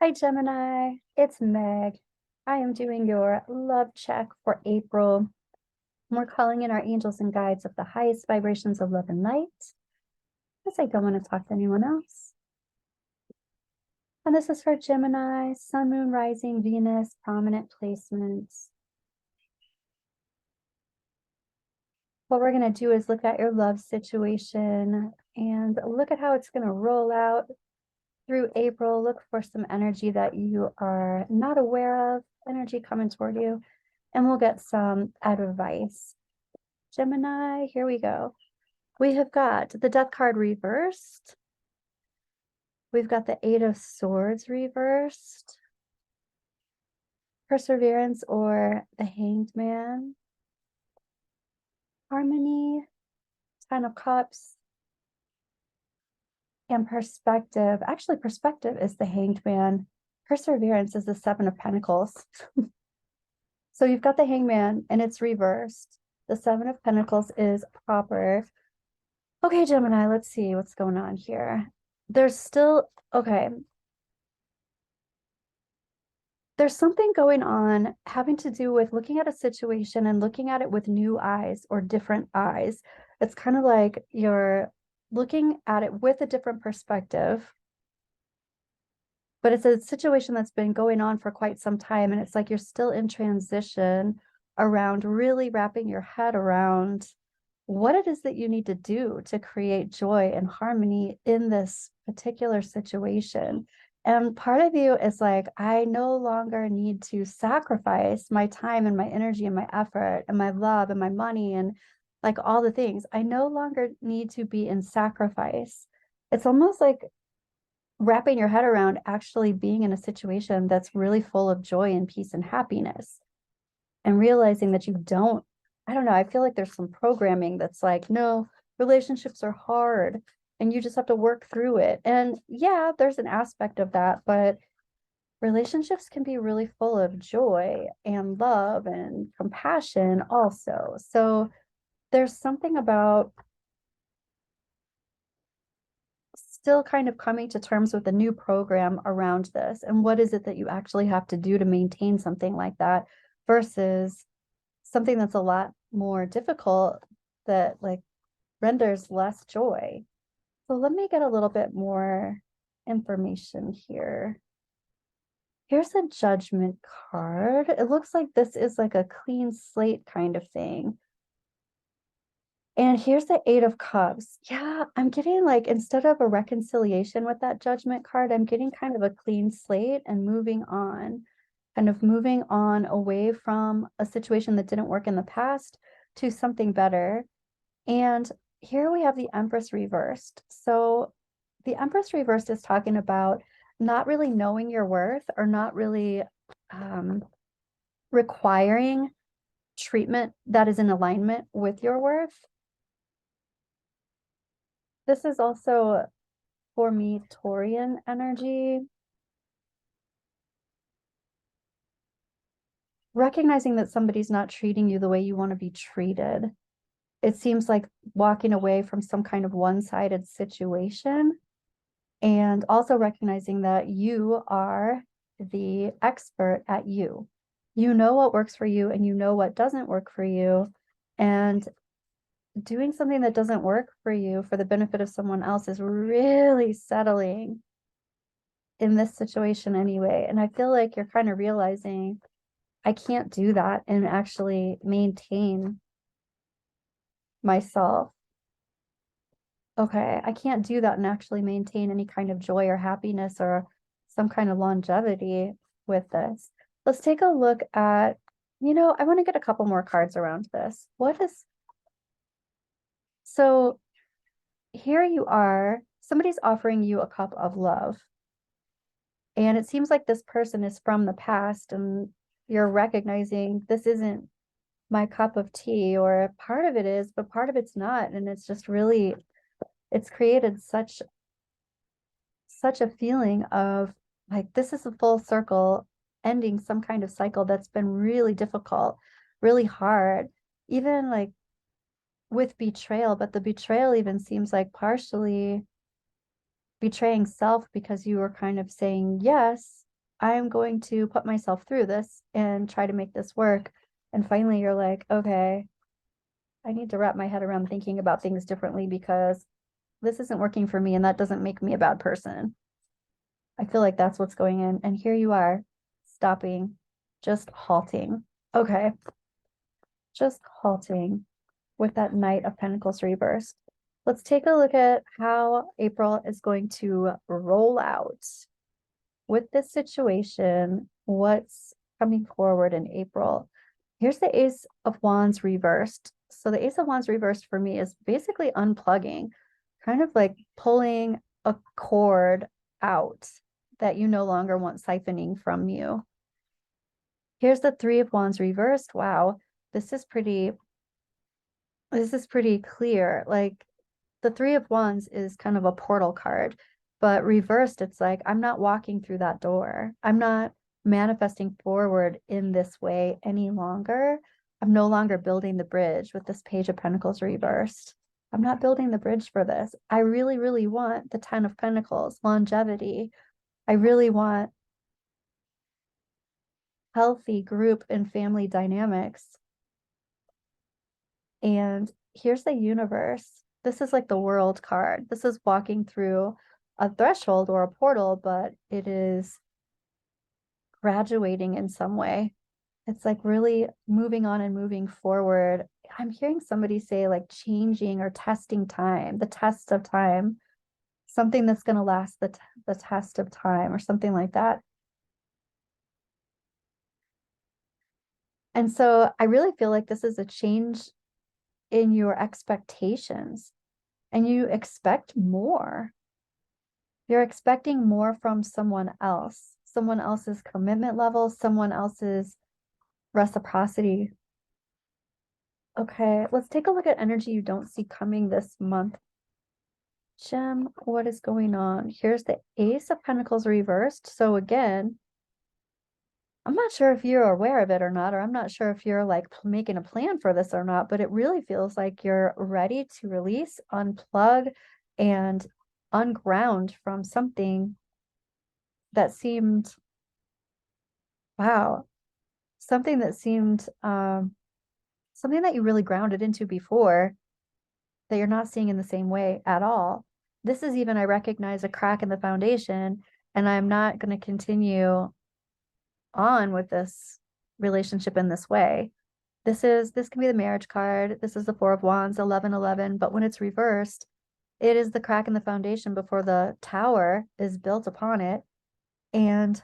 Hi, Gemini. It's Meg. I am doing your love check for April. We're calling in our angels and guides of the highest vibrations of love and light, because I don't want to talk to anyone else. And this is for Gemini, Sun, Moon, Rising, Venus, prominent placements. What we're going to do is look at your love situation and look at how it's going to roll out through April. Look for some energy that you are not aware of, energy coming toward you, and we'll get some advice. Gemini, here we go. We have got the Death card reversed. We've got the Eight of Swords reversed. Perseverance or the Hanged Man. Harmony, Ten of Cups. And perspective. Actually, perspective is the Hanged Man. Perseverance is the Seven of Pentacles. So you've got the Hanged Man and it's reversed. The Seven of Pentacles is proper. Okay, Gemini, let's see what's going on here. There's still, okay. There's something going on having to do with looking at a situation and looking at it with new eyes or different eyes. It's kind of like you're looking at it with a different perspective, but it's a situation that's been going on for quite some time. And it's like you're still in transition around really wrapping your head around what it is that you need to do to create joy and harmony in this particular situation. And part of you is like, I no longer need to sacrifice my time and my energy and my effort and my love and my money and like all the things. I no longer need to be in sacrifice. It's almost like wrapping your head around actually being in a situation that's really full of joy and peace and happiness, and realizing that you don't, I don't know, I feel like there's some programming that's like, no, relationships are hard and you just have to work through it. And yeah, there's an aspect of that, but relationships can be really full of joy and love and compassion also. So there's something about still kind of coming to terms with a new program around this. And what is it that you actually have to do to maintain something like that versus something that's a lot more difficult that like renders less joy. So let me get a little bit more information here. Here's a Judgment card. It looks like this is like a clean slate kind of thing. And here's the Eight of Cups. Yeah, I'm getting like, instead of a reconciliation with that Judgment card, I'm getting kind of a clean slate and moving on, kind of moving on away from a situation that didn't work in the past to something better. And here we have the Empress reversed. So the Empress reversed is talking about not really knowing your worth or not really requiring treatment that is in alignment with your worth. This is also, for me, Taurian energy. Recognizing that somebody's not treating you the way you want to be treated. It seems like walking away from some kind of one-sided situation, and also recognizing that you are the expert at you. You know what works for you and you know what doesn't work for you. And doing something that doesn't work for you for the benefit of someone else is really settling in this situation anyway. And I feel like you're kind of realizing I can't do that and actually maintain myself. Okay, I can't do that and actually maintain any kind of joy or happiness or some kind of longevity with this. Let's take a look at, I want to get a couple more cards around this. So here you are, somebody's offering you a cup of love. And it seems like this person is from the past and you're recognizing this isn't my cup of tea, or part of it is, but part of it's not. And it's just really, it's created such a feeling of like, this is a full circle, ending some kind of cycle that's been really difficult, really hard, even like with betrayal. But the betrayal even seems like partially betraying self, because you were kind of saying yes I am going to put myself through this and try to make this work. And finally, you're like, okay, I need to wrap my head around thinking about things differently because this isn't working for me and that doesn't make me a bad person. I feel like that's what's going in. And here you are, stopping, just halting. Okay, just halting with that Knight of Pentacles reversed. Let's take a look at how April is going to roll out with this situation. What's coming forward in April? Here's the Ace of Wands reversed. So the Ace of Wands reversed for me is basically unplugging, kind of like pulling a cord out that you no longer want siphoning from you. Here's the Three of Wands reversed. Wow, this is pretty clear. Like the Three of Wands is kind of a portal card, but reversed, it's like, I'm not walking through that door. I'm not manifesting forward in this way any longer. I'm no longer building the bridge with this Page of Pentacles reversed. I'm not building the bridge for this. I really, really want the Ten of Pentacles, longevity. I really want healthy group and family dynamics. And here's the universe. This is like the World card. This is walking through a threshold or a portal, but it is graduating in some way. It's like really moving on and moving forward. I'm hearing somebody say like changing or testing time, the test of time, something that's going to last the test of time or something like that. And so I really feel like this is a change in your expectations, and you expect more. You're expecting more from someone else's commitment level, someone else's reciprocity. Okay, let's take a look at energy you don't see coming this month. Gem, what is going on? Here's the Ace of Pentacles reversed. So again, I'm not sure if you're aware of it or not, or I'm not sure if you're like making a plan for this or not, but it really feels like you're ready to release, unplug, and unground from something that seemed, wow, something that seemed something that you really grounded into before that you're not seeing in the same way at all. This is even, I recognize a crack in the foundation, and I'm not going to continue on with this relationship in this way. This can be the Marriage card. This is the Four of Wands, 1111, but when it's reversed, it is the crack in the foundation before the tower is built upon it. And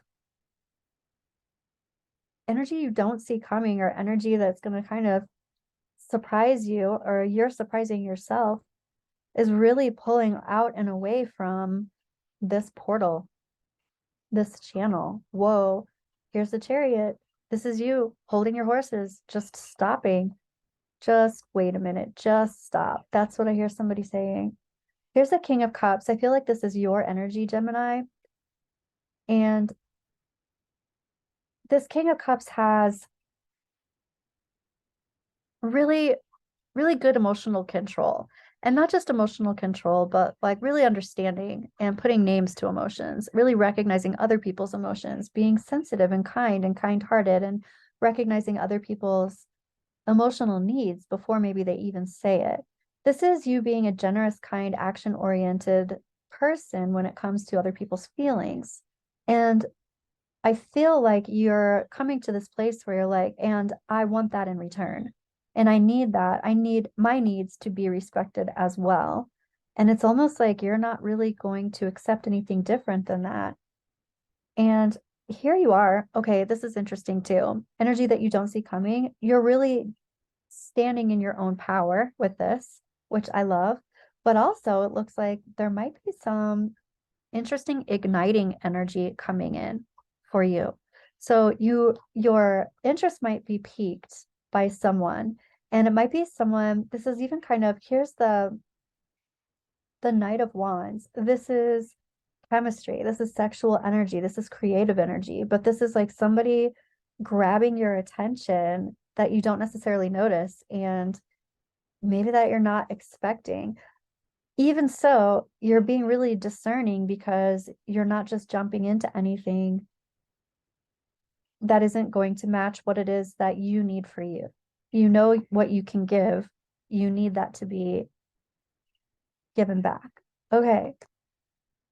energy you don't see coming, or energy that's going to kind of surprise you, or you're surprising yourself, is really pulling out and away from this portal, this channel. Whoa, here's the Chariot. This is you holding your horses, just stopping. Just wait a minute, just stop. That's what I hear somebody saying. Here's the King of Cups. I feel like this is your energy, Gemini. And this King of Cups has really, really good emotional control. And not just emotional control, but like really understanding and putting names to emotions, really recognizing other people's emotions, being sensitive and kind-hearted, and recognizing other people's emotional needs before maybe they even say it. This is you being a generous, kind, action-oriented person when it comes to other people's feelings. And I feel like you're coming to this place where you're like, and I want that in return. And I need that. I need my needs to be respected as well. And it's almost like you're not really going to accept anything different than that. And here you are. Okay, this is interesting too. Energy that you don't see coming. You're really standing in your own power with this, which I love. But also, it looks like there might be some interesting igniting energy coming in for you. So your interest might be piqued by someone, and it might be someone, this is even kind of, here's the Knight of Wands. This is chemistry, this is sexual energy, this is creative energy, but this is like somebody grabbing your attention that you don't necessarily notice, and maybe that you're not expecting. Even so, you're being really discerning because you're not just jumping into anything that isn't going to match what it is that you need for you. You know what you can give. You need that to be given back. Okay.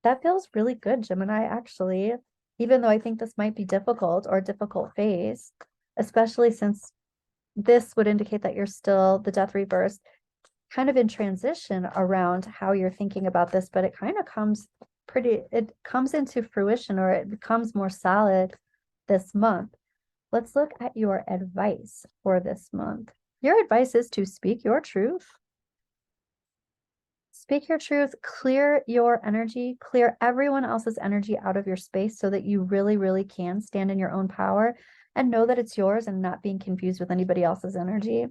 That feels really good, Gemini, actually, even though I think this might be difficult or a difficult phase, especially since this would indicate that you're still the death reverse, kind of in transition around how you're thinking about this, but it kind of it comes into fruition, or it becomes more solid this month. Let's look at your advice for this month. Your advice is to speak your truth. Speak your truth, clear your energy, clear everyone else's energy out of your space so that you really, really can stand in your own power and know that it's yours and not being confused with anybody else's energy.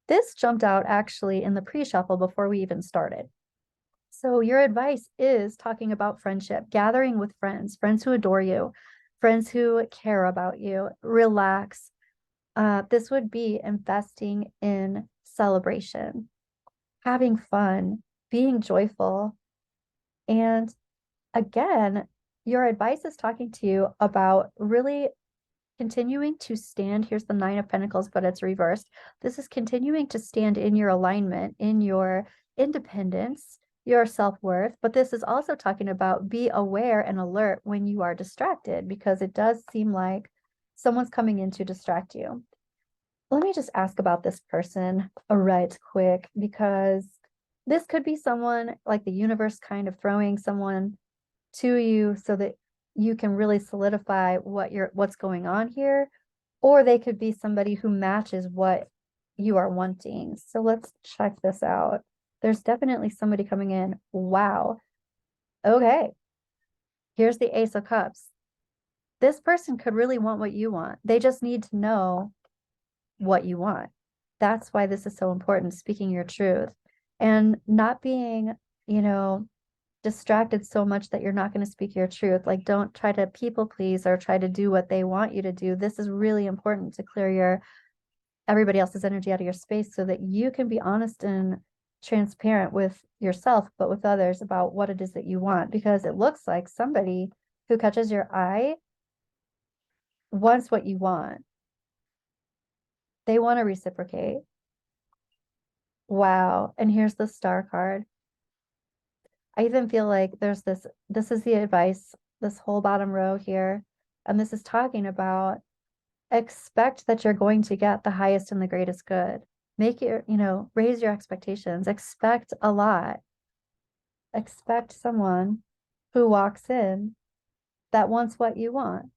This jumped out actually in the pre-shuffle before we even started. So your advice is talking about friendship, gathering with friends, friends who adore you, friends who care about you. Relax. This would be investing in celebration, having fun, being joyful. And again, your advice is talking to you about really continuing to stand. Here's the Nine of Pentacles, but it's reversed. This is continuing to stand in your alignment, in your independence, your self-worth. But this is also talking about be aware and alert when you are distracted, because it does seem like someone's coming in to distract you. Let me just ask about this person right quick, because this could be someone like the universe kind of throwing someone to you so that you can really solidify what's going on here, or they could be somebody who matches what you are wanting. So let's check this out. There's definitely somebody coming in. Wow. Okay. Here's the Ace of Cups. This person could really want what you want. They just need to know what you want. That's why this is so important, speaking your truth and not being, distracted so much that you're not going to speak your truth. Like, don't try to people please or try to do what they want you to do. This is really important to clear everybody else's energy out of your space so that you can be honest and transparent with yourself, but with others, about what it is that you want, because it looks like somebody who catches your eye wants what you want. They want to reciprocate. Wow. And here's the Star card. I even feel like there's this is the advice, this whole bottom row here. And this is talking about expect that you're going to get the highest and the greatest good. Make your, raise your expectations. Expect a lot. Expect someone who walks in that wants what you want.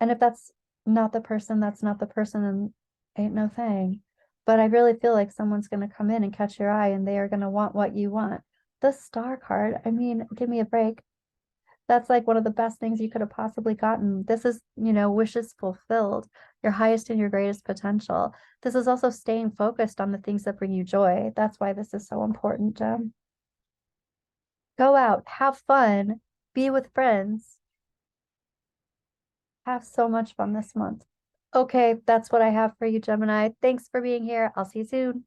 And if that's not the person, that's not the person, and ain't no thing. But I really feel like someone's going to come in and catch your eye, and they are going to want what you want. The Star card, I mean, give me a break. That's like one of the best things you could have possibly gotten. This is, wishes fulfilled, your highest and your greatest potential. This is also staying focused on the things that bring you joy. That's why this is so important, Jem. Go out, have fun, be with friends, have so much fun this month. Okay, that's what I have for you, Gemini. Thanks for being here. I'll see you soon.